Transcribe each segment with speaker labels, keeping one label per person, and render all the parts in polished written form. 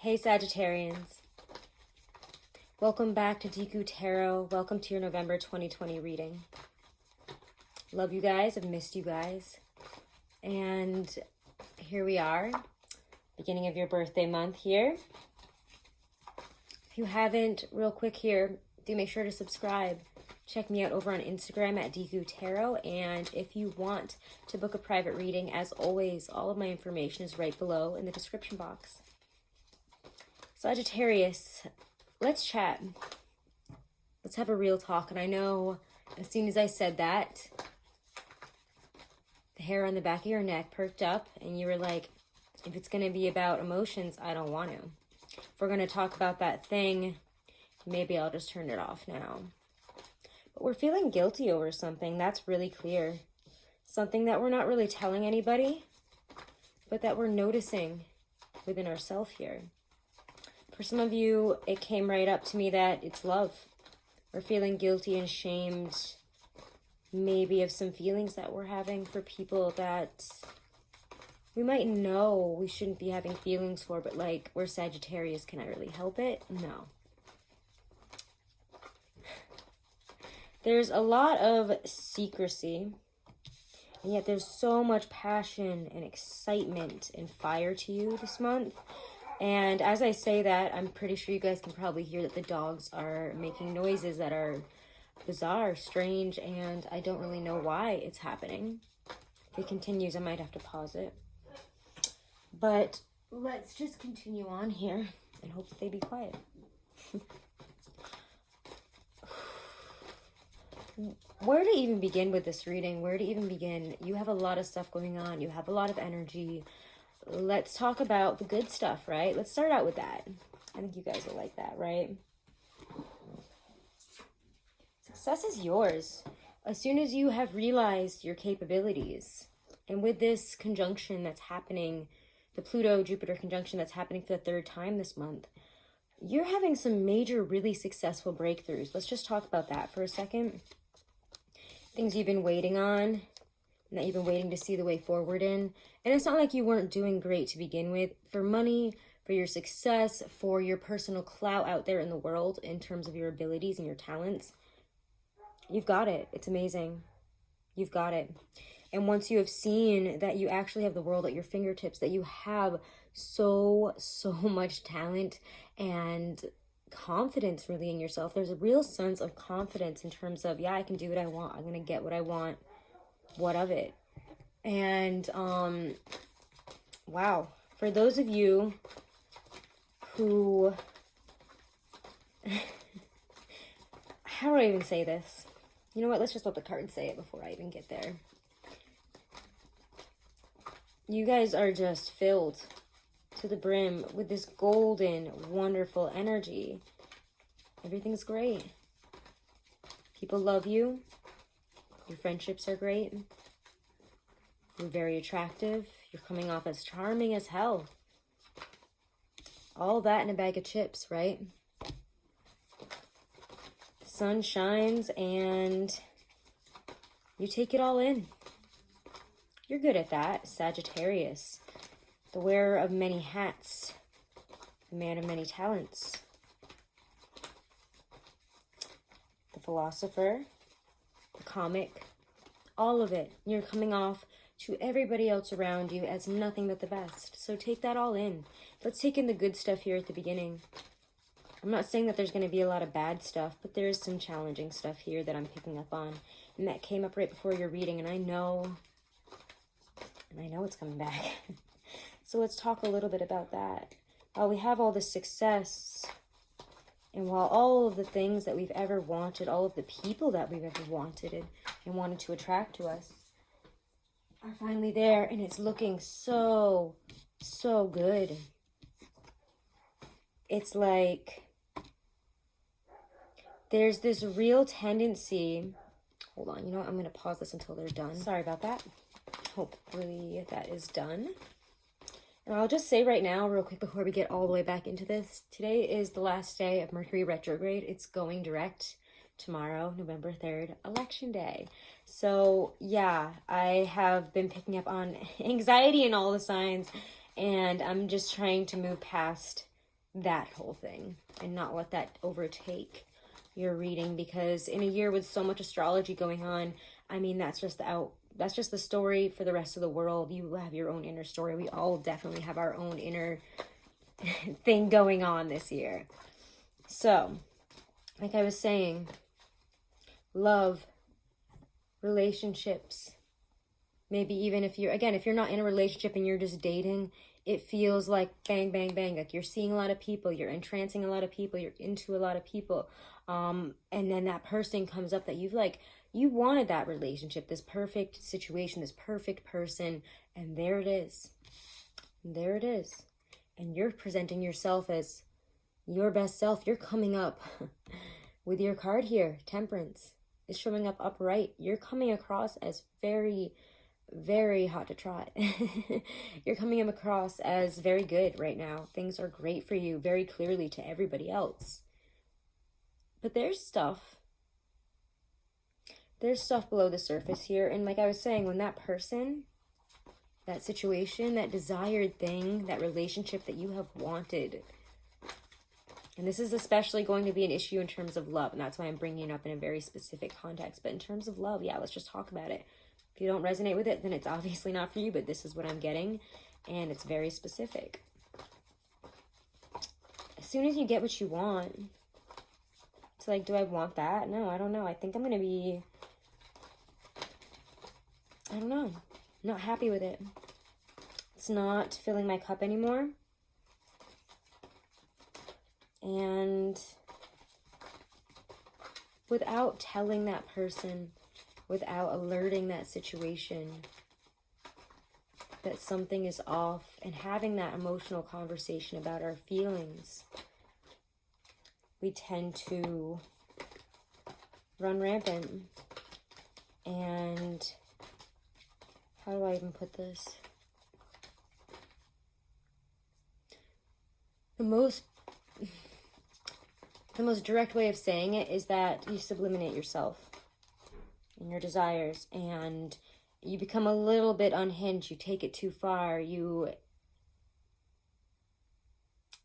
Speaker 1: Hey Sagittarians, welcome back to Deku Tarot. Welcome to your November 2020 reading. Love you guys, I've missed you guys. And here we are, beginning of your birthday month here. If you haven't, real quick here, do make sure to subscribe. Check me out over on Instagram at Deku Tarot. And if you want to book a private reading, as always, all of my information is right below in the description box. Sagittarius, let's chat. Let's have a real talk. And I know as soon as I said that, the hair on the back of your neck perked up and you were like, if it's going to be about emotions, I don't want to. If we're going to talk about that thing, maybe I'll just turn it off now. But we're feeling guilty over something. That's really clear. Something that we're not really telling anybody, but that we're noticing within ourselves here. For some of you, it came right up to me that it's love. We're feeling guilty and shamed, maybe of some feelings that we're having for people that we might know we shouldn't be having feelings for, but like, we're Sagittarius, can I really help it? No. There's a lot of secrecy, and yet there's so much passion and excitement and fire to you this month. And as I say that, I'm pretty sure you guys can probably hear that the dogs are making noises that are bizarre, strange, and I don't really know why it's happening. If it continues, I might have to pause it. But let's just continue on here and hope that they be quiet. Where to even begin with this reading? Where to even begin? You have a lot of stuff going on. You have a lot of energy. Let's talk about the good stuff, right? Let's start out with that. I think you guys will like that, right? Success is yours as soon as you have realized your capabilities. And with this conjunction that's happening, the Pluto-Jupiter conjunction that's happening for the third time this month, you're having some major, really successful breakthroughs. Let's just talk about that for a second. Things you've been waiting on, and that you've been waiting to see the way forward in. And it's not like you weren't doing great to begin with. For money, for your success, for your personal clout out there in the world in terms of your abilities and your talents, you've got it. It's amazing. You've got it. And once you have seen that you actually have the world at your fingertips, that you have so much talent and confidence really in yourself, there's a real sense of confidence in terms of, yeah, I can do what I want. I'm going to get what I want. What of it? And wow, for those of you who how do I even say this? You know what, let's just let the cards say it before I even get there. You guys are just filled to the brim with this golden, wonderful energy. Everything's great. People love you. Your friendships are great. You're very attractive. You're coming off as charming as hell. All that in a bag of chips, right? The sun shines and you take it all in. You're good at that, Sagittarius. The wearer of many hats. The man of many talents. The philosopher. The comic, all of it. You're coming off to everybody else around you as nothing but the best. So take that all in. Let's take in the good stuff here at the beginning. I'm not saying that there's going to be a lot of bad stuff, but there is some challenging stuff here that I'm picking up on. And that came up right before your reading, and I know it's coming back. So let's talk a little bit about that. While we have all this success, and while all of the things that we've ever wanted, all of the people that we've ever wanted and wanted to attract to us are finally there, and it's looking so good. It's like there's this real tendency. Hold on, you know what? I'm going to pause this until they're done. Sorry about that. Hopefully that is done. And I'll just say right now, real quick, before we get all the way back into this, today is the last day of Mercury retrograde. It's going direct tomorrow, November 3rd, election day. So yeah, I have been picking up on anxiety and all the signs, and I'm just trying to move past that whole thing and not let that overtake your reading, because in a year with so much astrology going on, I mean, that's just the story for the rest of the world. You have your own inner story. We all definitely have our own inner thing going on this year. So, like I was saying, love, relationships, maybe even if you're not in a relationship and you're just dating, it feels like bang, bang, bang. Like you're seeing a lot of people, you're entrancing a lot of people, you're into a lot of people. And then that person comes up that you wanted that relationship, this perfect situation, this perfect person. And there it is. There it is. And you're presenting yourself as your best self. You're coming up with your card here. Temperance is showing up upright. You're coming across as very, very hot to trot. You're coming across as very good right now. Things are great for you very clearly to everybody else. But there's stuff below the surface here. And like I was saying, when that person, that situation, that desired thing, that relationship that you have wanted, and this is especially going to be an issue in terms of love, and that's why I'm bringing it up in a very specific context. But in terms of love, yeah, let's just talk about it. If you don't resonate with it, then it's obviously not for you, but this is what I'm getting, and it's very specific. As soon as you get what you want, it's like, do I want that? No, I don't know. I think I'm going to be, I don't know, not happy with it. It's not filling my cup anymore. And without telling that person, without alerting that situation that something is off, and having that emotional conversation about our feelings, we tend to run rampant. And how do I even put this? The most direct way of saying it is that you subliminate yourself and your desires, and you become a little bit unhinged. You take it too far. You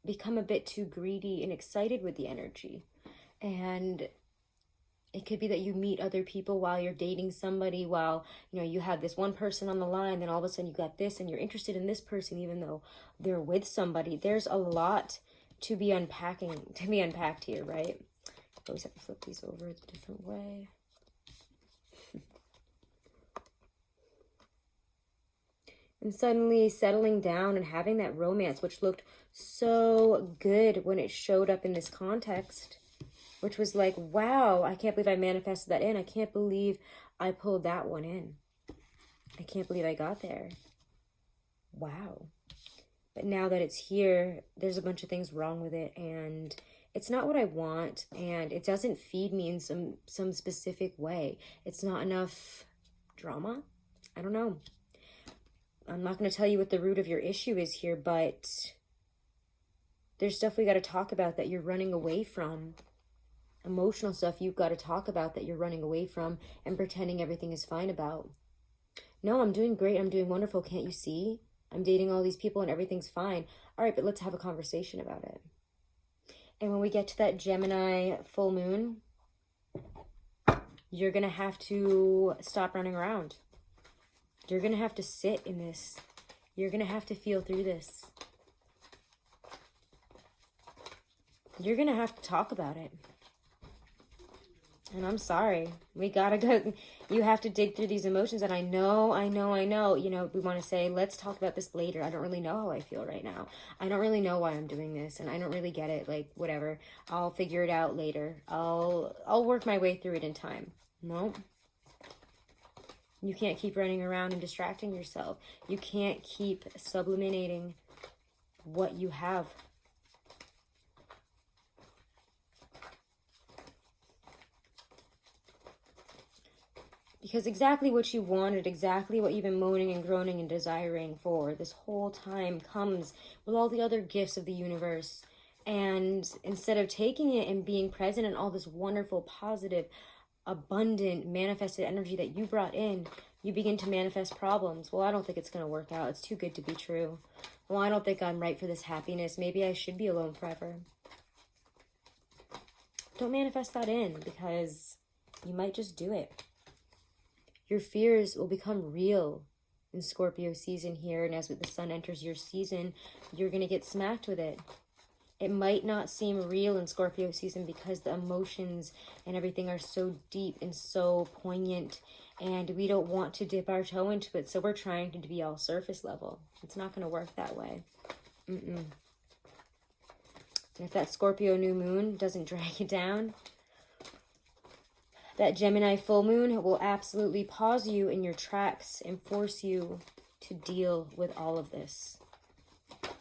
Speaker 1: become a bit too greedy and excited with the energy. And it could be that you meet other people while you're dating somebody, while, you know, you have this one person on the line, then all of a sudden you got this and you're interested in this person even though they're with somebody. There's a lot to be unpacked here, right? I always have to flip these over a different way. And suddenly settling down and having that romance, which looked so good when it showed up in this context, which was like, wow, I can't believe I manifested that in. I can't believe I pulled that one in. I can't believe I got there. Wow. But now that it's here, there's a bunch of things wrong with it, and it's not what I want, and it doesn't feed me in some specific way. It's not enough drama. I don't know. I'm not going to tell you what the root of your issue is here, but there's stuff we got to talk about that you're running away from. Emotional stuff you've got to talk about that you're running away from and pretending everything is fine about. No, I'm doing great. I'm doing wonderful. Can't you see? I'm dating all these people and everything's fine. All right, but let's have a conversation about it. And when we get to that Gemini full moon, you're going to have to stop running around. You're going to have to sit in this. You're going to have to feel through this. You're going to have to talk about it. And I'm sorry. We gotta go. You have to dig through these emotions. And I know. You know, we want to say, let's talk about this later. I don't really know how I feel right now. I don't really know why I'm doing this. And I don't really get it. Like, whatever. I'll figure it out later. I'll work my way through it in time. No. You can't keep running around and distracting yourself. You can't keep subliminating what you have. Because exactly what you wanted, exactly what you've been moaning and groaning and desiring for this whole time comes with all the other gifts of the universe. And instead of taking it and being present in all this wonderful, positive, abundant, manifested energy that you brought in, you begin to manifest problems. Well, I don't think it's going to work out. It's too good to be true. Well, I don't think I'm right for this happiness. Maybe I should be alone forever. Don't manifest that in, because you might just do it. Your fears will become real in Scorpio season here. And as the sun enters your season, you're going to get smacked with it. It might not seem real in Scorpio season because the emotions and everything are so deep and so poignant, and we don't want to dip our toe into it, so we're trying to be all surface level. It's not going to work that way. And if that Scorpio new moon doesn't drag you down, that Gemini full moon will absolutely pause you in your tracks and force you to deal with all of this,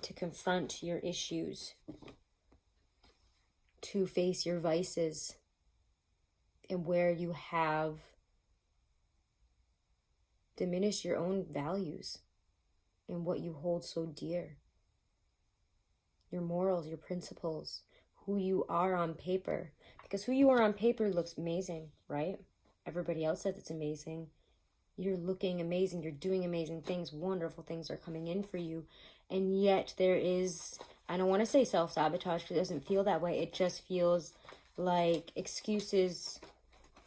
Speaker 1: to confront your issues, to face your vices, and where you have diminished your own values and what you hold so dear. Your morals, your principles, who you are on paper. Because who you are on paper looks amazing, right? Everybody else says it's amazing. You're looking amazing. You're doing amazing things. Wonderful things are coming in for you. And yet there is, I don't want to say self-sabotage because it doesn't feel that way. It just feels like excuses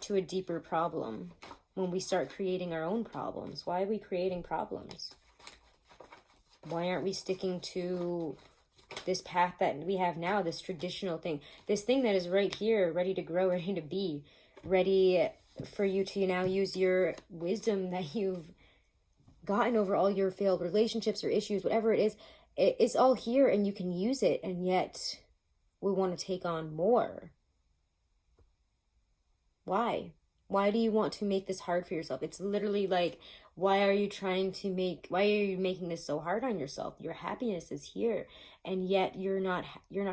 Speaker 1: to a deeper problem when we start creating our own problems. Why are we creating problems? Why aren't we sticking to this path that we have now, this traditional thing, this thing that is right here, ready to grow, ready to be, ready for you to now use your wisdom that you've gotten over all your failed relationships or issues, whatever it is, it's all here and you can use it, and yet we want to take on more. Why? Why do you want to make this hard for yourself? It's literally like, why are you making this so hard on yourself? Your happiness is here, and yet you're not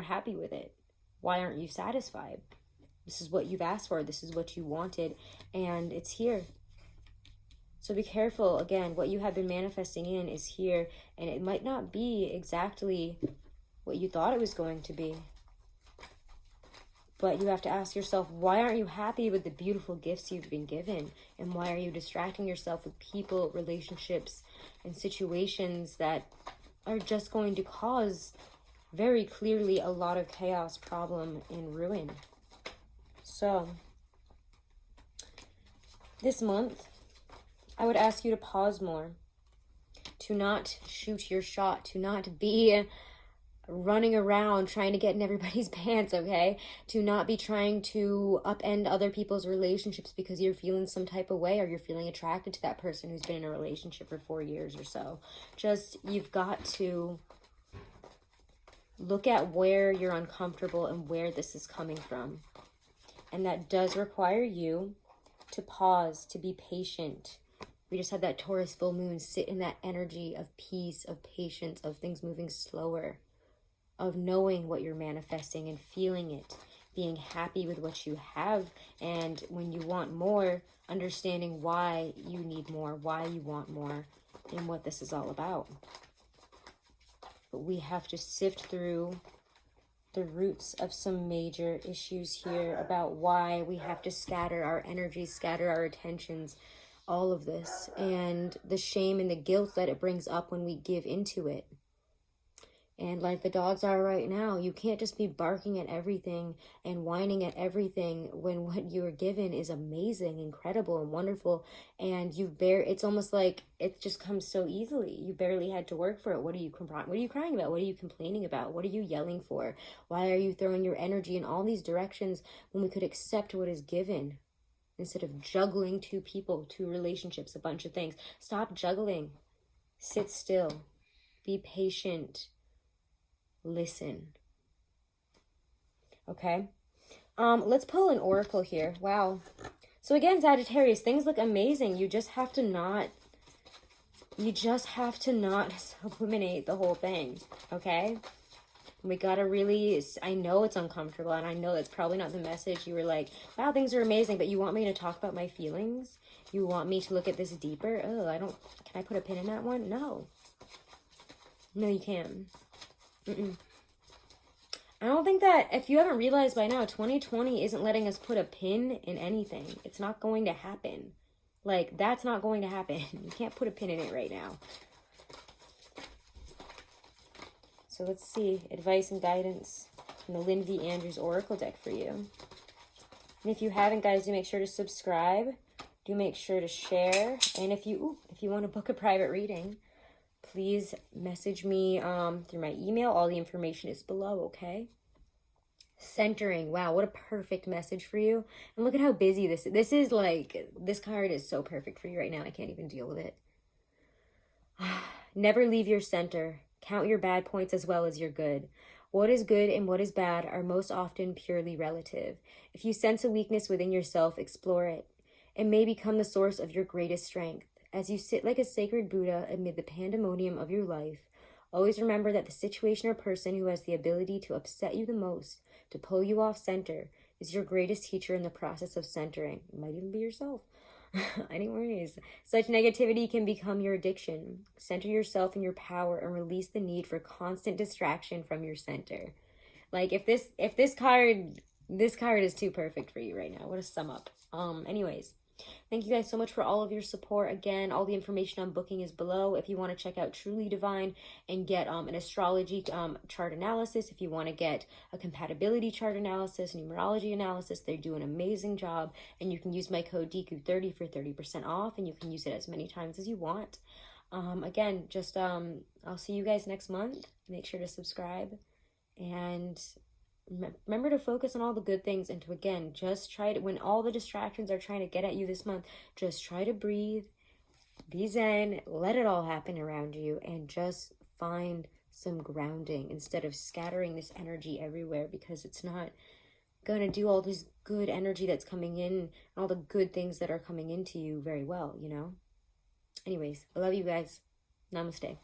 Speaker 1: happy with it. Why aren't you satisfied? This is what you've asked for. This is what you wanted, and it's here. So be careful. Again, what you have been manifesting in is here, and it might not be exactly what you thought it was going to be. But you have to ask yourself, why aren't you happy with the beautiful gifts you've been given? And why are you distracting yourself with people, relationships, and situations that are just going to cause very clearly a lot of chaos, problem, and ruin? So, this month, I would ask you to pause more, to not shoot your shot, to not be running around trying to get in everybody's pants, okay? To not be trying to upend other people's relationships because you're feeling some type of way or you're feeling attracted to that person who's been in a relationship for 4 years or so. Just, you've got to look at where you're uncomfortable and where this is coming from. And that does require you to pause, to be patient. We just had that Taurus full moon. Sit in that energy of peace, of patience, of things moving slower, of knowing what you're manifesting and feeling it, being happy with what you have, and when you want more, understanding why you need more, why you want more, and what this is all about. But we have to sift through the roots of some major issues here about why we have to scatter our energy, scatter our attentions, all of this, and the shame and the guilt that it brings up when we give into it. And like the dogs are right now, you can't just be barking at everything and whining at everything when what you were given is amazing, incredible, and wonderful. And it's almost like it just comes so easily. You barely had to work for it. What are you crying about? What are you complaining about? What are you yelling for? Why are you throwing your energy in all these directions when we could accept what is given instead of juggling two people, two relationships, a bunch of things? Stop juggling. Sit still. Be patient. Listen. Okay. Let's pull an oracle here. Wow. So again, Sagittarius, things look amazing. You just have to not eliminate the whole thing. Okay. We gotta really, I know it's uncomfortable, and I know that's probably not the message. You were like, wow, things are amazing, but you want me to talk about my feelings? You want me to look at this deeper? Oh, can I put a pin in that one? No. No, you can't. I don't think that, if you haven't realized by now, 2020 isn't letting us put a pin in anything. It's not going to happen. Like, that's not going to happen. You can't put a pin in it right now. So let's see, advice and guidance from the Lynn V. Andrews Oracle deck for you. And if you haven't, guys, do make sure to subscribe. Do make sure to share. And if you want to book a private reading, please message me through my email. All the information is below, okay? Centering. Wow, what a perfect message for you. And look at how busy this is. This is like, this card is so perfect for you right now. I can't even deal with it. Never leave your center. Count your bad points as well as your good. What is good and what is bad are most often purely relative. If you sense a weakness within yourself, explore it. It may become the source of your greatest strength. As you sit like a sacred Buddha amid the pandemonium of your life, always remember that the situation or person who has the ability to upset you the most, to pull you off center, is your greatest teacher in the process of centering. It might even be yourself. Anyways, such negativity can become your addiction. Center yourself in your power and release the need for constant distraction from your center. Like if this card is too perfect for you right now. What a sum up. Anyways, thank you guys so much for all of your support. Again, all the information on booking is below. If you want to check out Truly Divine and get an astrology chart analysis, if you want to get a compatibility chart analysis, numerology analysis, they do an amazing job. And you can use my code Deku30 for 30% off, and you can use it as many times as you want. Again, just I'll see you guys next month. Make sure to subscribe, and remember to focus on all the good things, and to, again, just try to, when all the distractions are trying to get at you this month, just try to breathe, be zen, let it all happen around you, and just find some grounding instead of scattering this energy everywhere, because it's not going to do all this good energy that's coming in and all the good things that are coming into you very well, you know? Anyways, I love you guys. Namaste.